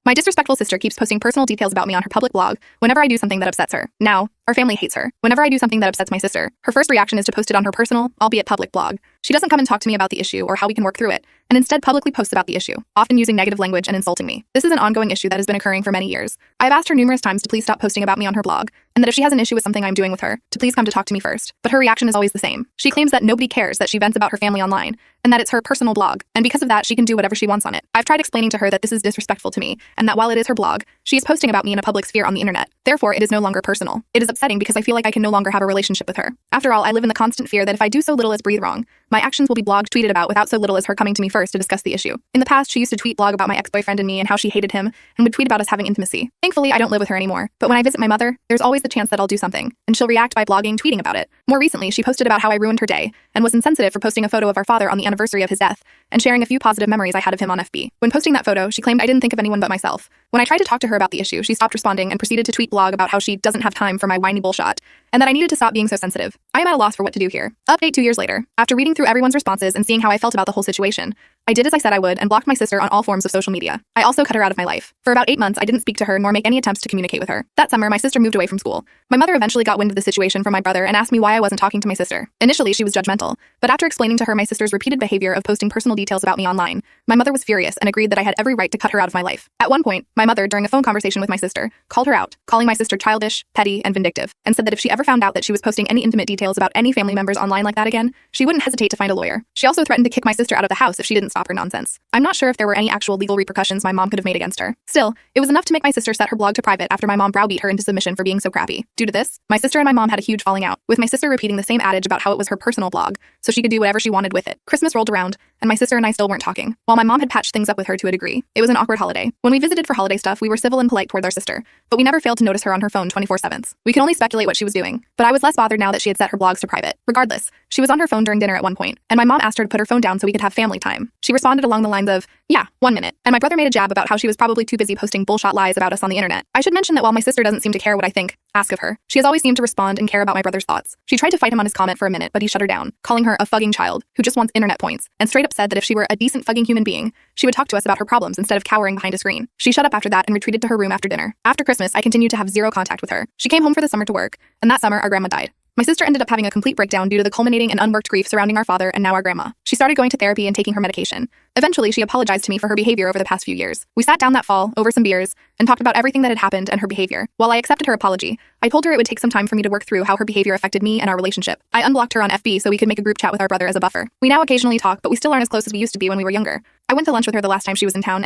My disrespectful sister keeps posting personal details about me on her public blog whenever I do something that upsets her. Now, our family hates her. Whenever I do something that upsets my sister, her first reaction is to post it on her personal, albeit public blog. She doesn't come and talk to me about the issue or how we can work through it, and instead publicly posts about the issue, often using negative language and insulting me. This is an ongoing issue that has been occurring for many years. I have asked her numerous times to please stop posting about me on her blog, and that if she has an issue with something I'm doing with her, to please come to talk to me first. But her reaction is always the same. She claims that nobody cares that she vents about her family online, and that it's her personal blog, and because of that, she can do whatever she wants on it. I've tried explaining to her that this is disrespectful to me, and that while it is her blog, she is posting about me in a public sphere on the internet. Therefore, it is no longer personal. It is upsetting because I feel like I can no longer have a relationship with her. After all, I live in the constant fear that if I do so little as breathe wrong, my actions will be blogged, tweeted about without so little as her coming to me first to discuss the issue. In the past, she used to tweet blog about my ex-boyfriend and me and how she hated him, and would tweet about us having intimacy. Thankfully, I don't live with her anymore, but when I visit my mother, there's always the chance that I'll do something, and she'll react by blogging, tweeting about it. More recently, she posted about how I ruined her day, and was insensitive for posting a photo of our father on the anniversary of his death, and sharing a few positive memories I had of him on FB. When posting that photo, she claimed I didn't think of anyone but myself. When I tried to talk to her about the issue, she stopped responding and proceeded to tweet blog about how she doesn't have time for my whiny bullshit, and that I needed to stop being so sensitive. I am at a loss for what to do here. Update 2 years later. After reading through everyone's responses and seeing how I felt about the whole situation, I did as I said I would and blocked my sister on all forms of social media. I also cut her out of my life. For about 8 months, I didn't speak to her nor make any attempts to communicate with her. That summer, my sister moved away from school. My mother eventually got wind of the situation from my brother and asked me why I wasn't talking to my sister. Initially, she was judgmental, but after explaining to her my sister's repeated behavior of posting personal details about me online, my mother was furious and agreed that I had every right to cut her out of my life. At one point, my mother, during a phone conversation with my sister, called her out, calling my sister childish, petty, and vindictive, and said that if she ever found out that she was posting any intimate details about any family members online like that again, she wouldn't hesitate to find a lawyer. She also threatened to kick my sister out of the house if she didn't stop her nonsense. I'm not sure if there were any actual legal repercussions my mom could have made against her. Still, it was enough to make my sister set her blog to private after my mom browbeat her into submission for being so crappy. Due to this, my sister and my mom had a huge falling out, with my sister repeating the same adage about how it was her personal blog, so she could do whatever she wanted with it. Christmas rolled around, and my sister and I still weren't talking, while my mom had patched things up with her to a degree. It was an awkward holiday. When we visited for holiday stuff, we were civil and polite toward our sister, but we never failed to notice her on her phone 24/7. We can only speculate what she was doing, but I was less bothered now that she had set her blogs to private. Regardless, she was on her phone during dinner at one point, and my mom asked her to put her phone down so we could have family time. She responded along the lines of, "Yeah, 1 minute," and my brother made a jab about how she was probably too busy posting bullshit lies about us on the internet. I should mention that while my sister doesn't seem to care what I think, ask of her, she has always seemed to respond and care about my brother's thoughts. She tried to fight him on his comment for a minute, but he shut her down, calling her a fugging child who just wants internet points, and straight up said that if she were a decent fugging human being, she would talk to us about her problems instead of cowering behind a screen. She shut up after that and retreated to her room after dinner. After Christmas, I continued to have zero contact with her. She came home for the summer to work, and that summer, our grandma died. My sister ended up having a complete breakdown due to the culminating and unworked grief surrounding our father and now our grandma. She started going to therapy and taking her medication. Eventually, she apologized to me for her behavior over the past few years. We sat down that fall, over some beers, and talked about everything that had happened and her behavior. While I accepted her apology, I told her it would take some time for me to work through how her behavior affected me and our relationship. I unblocked her on FB so we could make a group chat with our brother as a buffer. We now occasionally talk, but we still aren't as close as we used to be when we were younger. I went to lunch with her the last time she was in town,